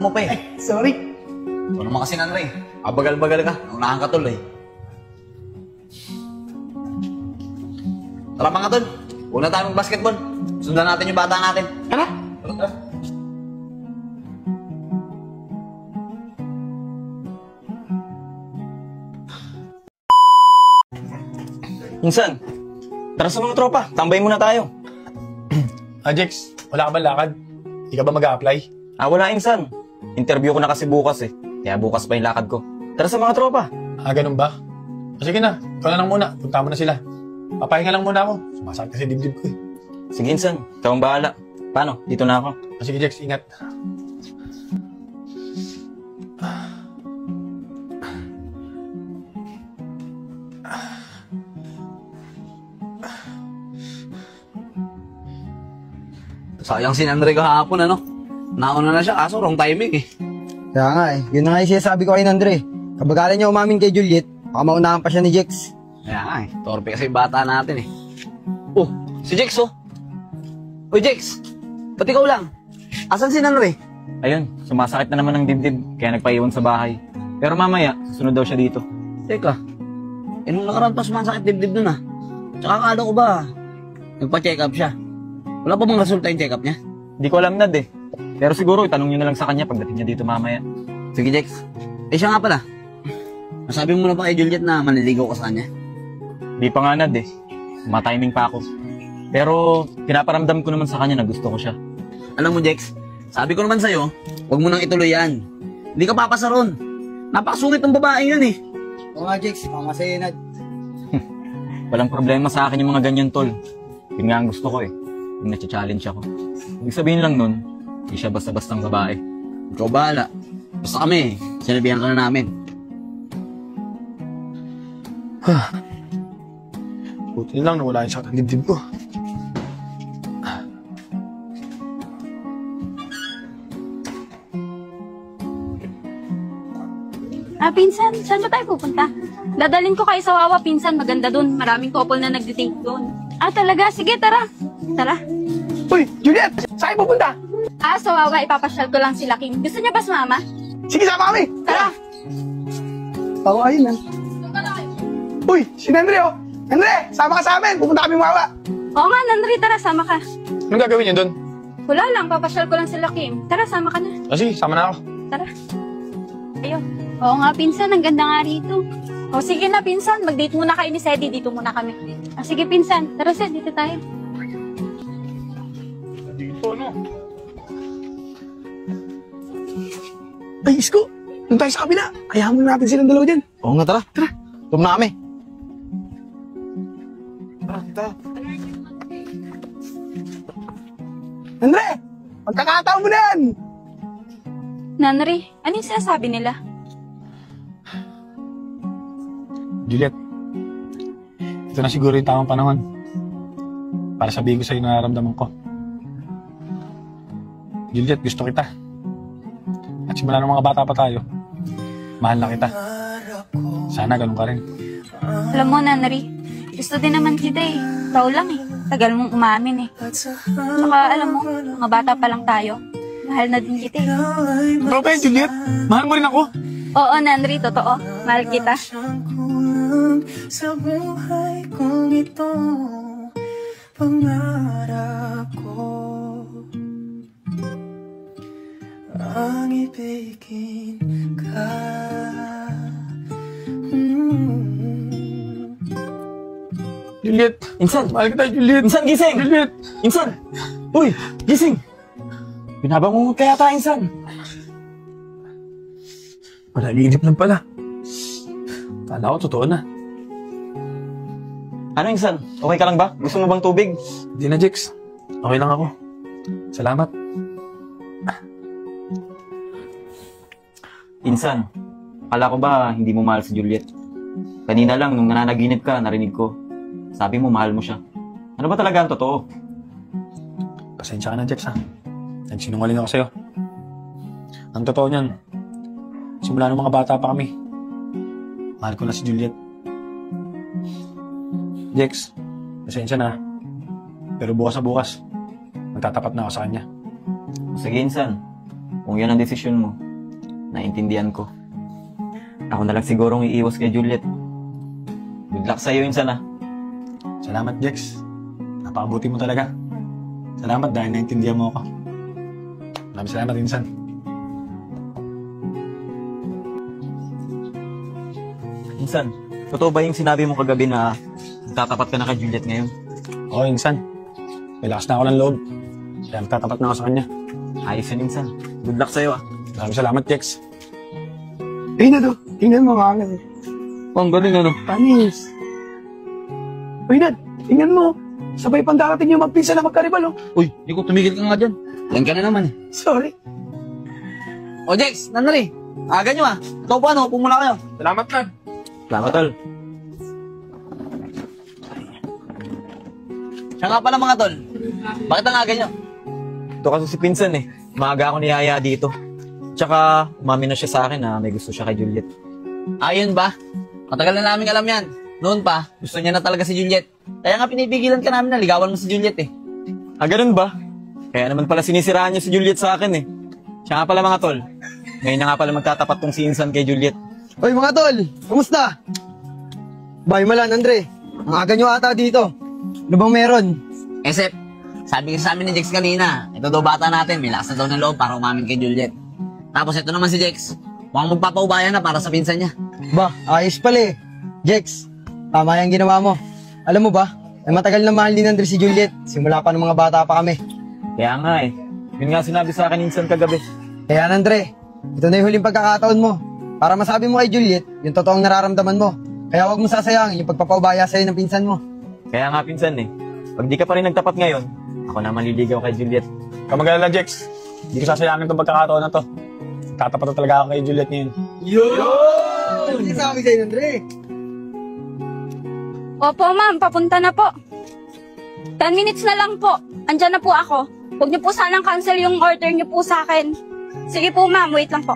mo pa eh. Sorry. Ito naman kasi nanay. Abagal-bagal ka. Naunahan ka tuloy. Tara mga tol. Una tayo mag-basketball. Sundan natin yung bata natin. Tara. Tara. Insan, tara sa mga tropa. Tambay muna tayo. Jex, wala ka ba lakad? Di ka ba mag-a-apply? Wala Insan. Interview ko na kasi bukas eh. Kaya bukas pa yung lakad ko. Tara sa mga tropa. Ganun ba? Sige na, ikaw na lang muna. Punta mo na sila. Papahinga lang muna ako. Sumasakit kasi dibdib ko eh. Sige Insan, ikaw ang bahala. Paano? Dito na ako. Sige Jex, ingat. Sayang si Andre kahapon ano. Nauna na siya kaso wrong timing eh. Kaya nga eh, yun na nga yung sinasabi ko kay Andre. Kabagalan niya umamin kay Juliet, baka maunahan pa siya ni Jex. Kaya nga eh. Torpe kasi yung bata natin eh. Oh, si Jex oh. Uy Jex, ba't ikaw lang? Asan si Andre? Ayun, sumasakit na naman ng dibdib. Kaya nagpaiwan sa bahay. Pero mamaya, susunod daw siya dito. Teka, nung nakaraan pa sumasakit dibdib nun ah. Tsaka akala ko ba, nagpa-check up siya. Wala pa bang resulta yung check up niya? Di ko alam Nad eh. Pero siguro itanong nyo na lang sa kanya pagdating niya dito mamaya. Sige Jex. Siya nga pala. Nasabi mo na ba kay Juliet na maniligaw ka sa kanya? Di pa nga Nad eh. Matiming pa ako. Pero pinaparamdam ko naman sa kanya na gusto ko siya. Alam mo Jex, sabi ko naman sa'yo, huwag mo nang ituloy yan. Hindi ka papasa ron. Napakasungit ng babae yun eh. Oo nga Jex, mamasaya Nad. Walang problema sa akin yung mga ganyan tol. Yun nga ang gusto ko eh. Yung na-challenge ako. Ibig sabihin lang nun, hindi siya basta-bastang babae. Ikaw bahala. Basta kami, sinabihan ka na namin. Buti lang na wala yung sakit ng dibdib ko. Pinsan, saan ba tayo pupunta? Dadalhin ko kayo sa Wawa, pinsan. Maganda dun. Maraming couple na nag-date dun. Talaga? Sige, tara. Tara. Uy, Juliet! Saan pupunta? Sa Wawa, ipapasyal ko lang sila Kim. Gusto niya ba sumama? Sige, sama kami! Tara. Ayun ah. Uy, si Andre oh! Andre, sama ka sa amin! Pupunta kami Wawa! Oo nga, Nandri, tara, sama ka. Anong gagawin niyo doon? Wala lang, papasyal ko lang sila Kim. Tara, sama ka na. Sige, sama na ako. Tara. Ayun. Oo nga, pinsan, ang ganda nga rito. Sige na, pinsan. Mag-date muna kayo ni Sedi. Dito muna kami. Sige, pinsan. Tara, Sed. Dito tayo. Dito, no? Ay, Isko! Doon tayo sa kabila. Hayaan mo natin silang dalawa dyan. Oo nga, tara. Tara. Tum na kami. Tara. Andre! Magkakataon mo na yan! Nanri, ano yung sinasabi nila? Juliet, ito na siguro yung tamang panahon para sabihin ko sa'yo na nararamdaman ko. Juliet, gusto kita. At simula ng mga bata pa tayo, mahal na kita. Sana ganun ka rin. Alam mo, Nanri, gusto din naman kita eh. Ikaw lang eh. Tagal mong umamin eh. Saka alam mo, mga bata pa lang tayo. Mahal na din kita eh. Bro, ba Juliet? Mahal mo rin ako. Oo, Nanri, totoo. Mahal kita. Sa buhay kong ito, pangarap ko ang ibigin ka. Juliet, Insan! mahal kita, Juliet. Insan, gising! Juliet! Insan! Uy! Gising! Binabangungot kaya ta, Insan! Panaginip lang pala. Kala ko totoo na. Ano, Insan? Okay ka lang ba? Gusto mo bang tubig? Hindi na, Jex. Okay lang ako. Salamat. Insan, akala ko ba hindi mo mahal si Juliet? Kanina lang, nung nananaginip ka, narinig ko. Sabi mo, mahal mo siya. Ano ba talaga ang totoo? Pasensya ka na, Jex, ha? Nagsinungaling ako sa'yo. Ang totoo niyan, simula nung mga bata pa kami, mahal ko na si Juliet. Jex, pasensya na. Pero bukas na bukas, magtatapat na ako sa kanya. Sige, Insan. Kung yan ang desisyon mo, naiintindihan ko. Ako na lang sigurong iiwas kay Juliet. Good luck sa'yo, Insan ah. Salamat, Jex. Napakabuti mo talaga. Salamat dahil naintindihan mo ako. Maraming salamat, Insan. Insan, totoo ba yung sinabi mo kagabi na tatapat ka na kay Juliet ngayon? Oo, Insan. May lakas na ako ng loob. Kaya magtatapat na ako sa kanya. Ayos yun, Insan. Good luck sa'yo ah. Maraming salamat, Jex. Ayun na to. Tingnan mo nga. Ang galing ano. Panis. Uy, Nad. Tingnan mo. Sabay pang darating yung magpinsan na magkaribal, oh. Uy, Nico, tumigil ka nga dyan. Yan ka na naman eh. Sorry. O Jex, Nanri, aga nyo ah. Ito po ano, pumula kayo. Salamat, Nad. Salamat, tol. Siya nga pala mga tol. Bakit ang aga nyo? Ito kasi si Pinsan eh. Maaga ako niyaya dito. Tsaka, umamin na siya sa akin na may gusto siya kay Juliet. Ayun ba? Matagal na namin alam yan. Noon pa, gusto niya na talaga si Juliet. Kaya nga pinipigilan ka namin na ligawan mo si Juliet eh. Ah, ganun ba? Kaya naman pala sinisiraan niya si Juliet sa akin eh. Siya nga pala mga tol. Ngayon na nga pala magtatapat tong si Insan kay Juliet. Uy, mga tol. Kumusta? Bay malan, Andre. Ang aga nyo ata dito. Ano bang meron? Sep, sabi kasi sa amin ni Jex kanina, ito daw bata natin, may lakas na daw ng loob para umamin kay Juliet. Tapos ito naman si Jex, mukhang magpapaubaya na para sa pinsan niya. Ba, ayos pala eh. Jex, tama yung ginawa mo. Alam mo ba, ay matagal na mahal ni Andre si Juliet. Simula pa ng mga bata pa kami. Kaya nga eh. Yun nga sinabi sa akin Insan kagabi. Kaya Andre, ito na yung huling pagkakataon mo. Para masabi mo kay Juliet, yung totoong nararamdaman mo. Kaya wag mo sasayang yung pagpapaubaya sa'yo ng pinsan mo. Kaya nga Pinsan eh. Pag di ka pa rin nagtapat ngayon, ako na maliligaw kay Juliet. Kamagala, Jex. Hindi ko sasayangin itong pagkakataon na to. Tatapat na talaga ako kay Juliet ngayon. Ano sabi sa'yo, Andre? Opo, ma'am. Papunta na po. 10 minutes na lang po. Andyan na po ako. Huwag niyo po sanang cancel yung order niyo po sa akin. Sige po, ma'am. Wait lang po.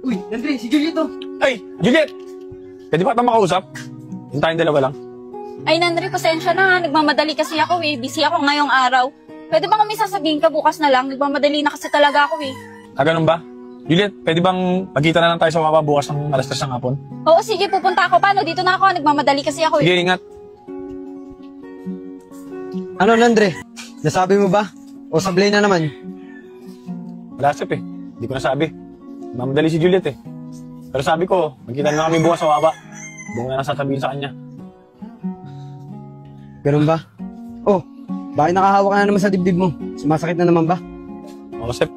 Uy, Andre, si Juliet to. Ay, Juliet! Pwede ba kita makausap? Yung tayong dalawa lang. Ay, Nandre, pasensya na. Nagmamadali kasi ako eh. Busy ako ngayong araw. Pwede ba kami sasabihin ka bukas na lang? Nagmamadali na kasi talaga ako eh. Ah, ganun ba? Juliet, pwede bang magkita na lang tayo sa baba bukas ng alas 3 ng hapon? Oo, sige. Pupunta ako. Paano? Dito na ako. Nagmamadali kasi ako eh. Sige, ingat. Ano, Andre? Nasabi mo ba? O sablay na naman? Wala, Sep eh. Hindi ko nasabi. Mamadali si Juliet eh. Pero sabi ko, magkita na kami bukas sa baba. Buong na lang sasabihin sa kanya. Ganun ba? Oh, bakit nakahawa ka na naman sa dibdib mo? Sumasakit na naman ba? Oo, Sep.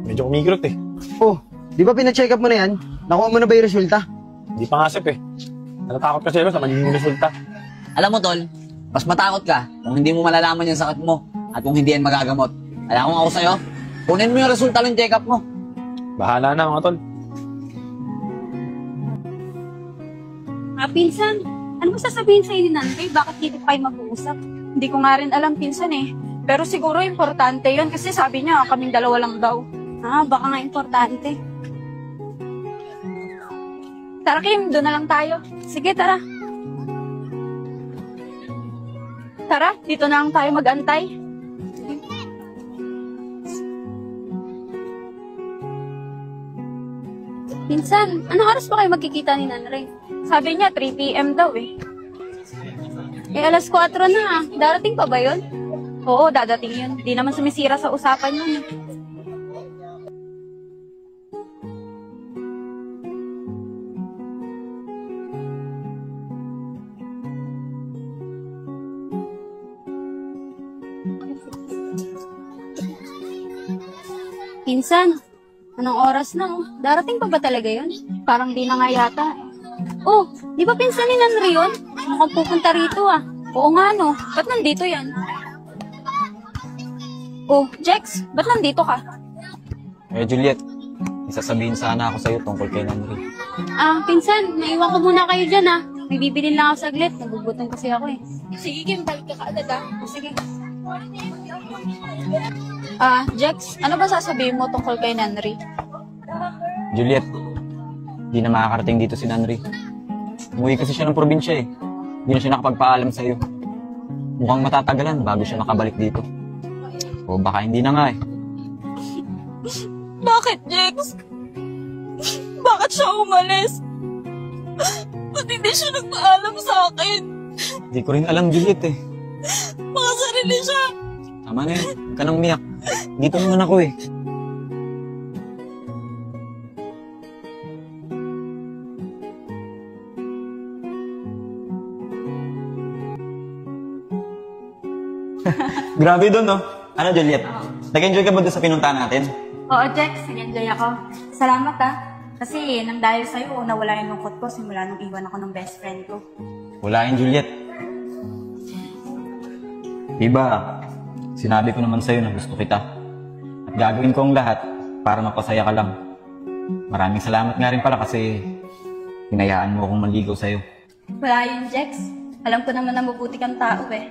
Medyo kumikirot eh. Oh, di ba pina-check up mo na yan? Nakuha mo na ba yung resulta? Hindi pa nga, Sep eh. Natatakot kasi ako sa magiging resulta. Alam mo tol, mas matakot ka kung hindi mo malalaman yung sakit mo at kung hindi yan magagamot. Alam ko ako sa'yo, kunin mo yung resulta ng check-up mo. Bahala na mga tol. Pinsan, ano mo sasabihin sa'yo ni Nandre? Bakit dito pa kayo mag-uusap? Hindi ko nga rin alam, Pinsan eh. Pero siguro importante yun kasi sabi niya kaming dalawa lang daw. Baka nga importante. Tara Kim, doon na lang tayo. Sige, tara. Tara, dito na lang tayo mag-antay. Pinsan, anong oras pa kayo magkikita ni Nanre? Sabi niya, 3 p.m. daw eh. Alas 4 na. Darating pa ba yun? Oo, dadating yun. Di naman sumisira sa usapan yun. Pinsan, anong oras na oh? Darating pa ba talaga yun? Parang di na nga yata. Oh, di ba pinsan ni Nanre yun? Mukhang pupunta rito ah. Oo nga no, ba't nandito yan? Oh, Jex, ba't nandito ka? Juliet, may sasabihin sana ako sa'yo tungkol kay Nanri. Pinsan, naiwan ko muna kayo dyan ah. May bibili lang ako saglit, nagugutom kasi ako eh. Sige, Kim, balik ka kaagad ah. Sige. Jex, ano ba sasabihin mo tungkol kay Nanri? Juliet, di na makakarating dito si Nanri. Umuwi kasi siya ng probinsya eh. Di na siya nakapagpaalam sa'yo. Mukhang matatagalan bago siya makabalik dito. O baka hindi na nga eh. Bakit, Jex? Bakit siya umalis? Ba't hindi siya nagpaalam sa akin? Hindi ko rin alam, Juliet eh. Baka sarili siya. Tama na yun. Huwag ka nang umiyak. Dito naman ako eh. Grabe doon, no? Ano, Juliet? Nag-enjoy ka ba doon sa pinuntahan natin? Oo, Jex. Nag-enjoy ako. Salamat Kasi nang dahil sa'yo, nawala yung lungkot ko simula nung iwan ako ng best friend ko. Wala yun, Juliet. Diba, sinabi ko naman sa'yo na gusto kita. At gagawin ko ang lahat para mapasaya ka lang. Maraming salamat nga rin pala kasi hinayaan mo akong maligaw sa'yo. Wala yun, Jex. Alam ko naman na mabuti kang tao eh.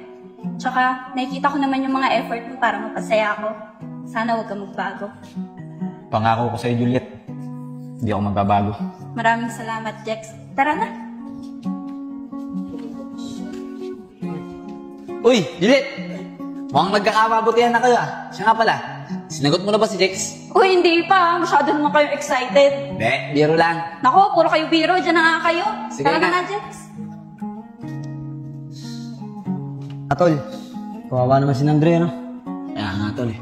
Tsaka, nakikita ko naman yung mga effort mo para mapasaya ako. Sana huwag kang magbago. Pangako ko sa'yo, Juliet. Hindi ako magbabago. Maraming salamat, Jex. Tara na. Uy, Juliet! Mukhang nagkakamabutihan na kayo Siya nga pala, sinagot mo na ba si Jex? Uy, hindi pa. Masyado naman kayo excited. Hindi, biro lang. Nako, puro kayo biro. Diyan na nga kayo. Sige Tara na. na, Jex. Atol, kawawa naman si Andre, ano? Kaya nga, tol eh.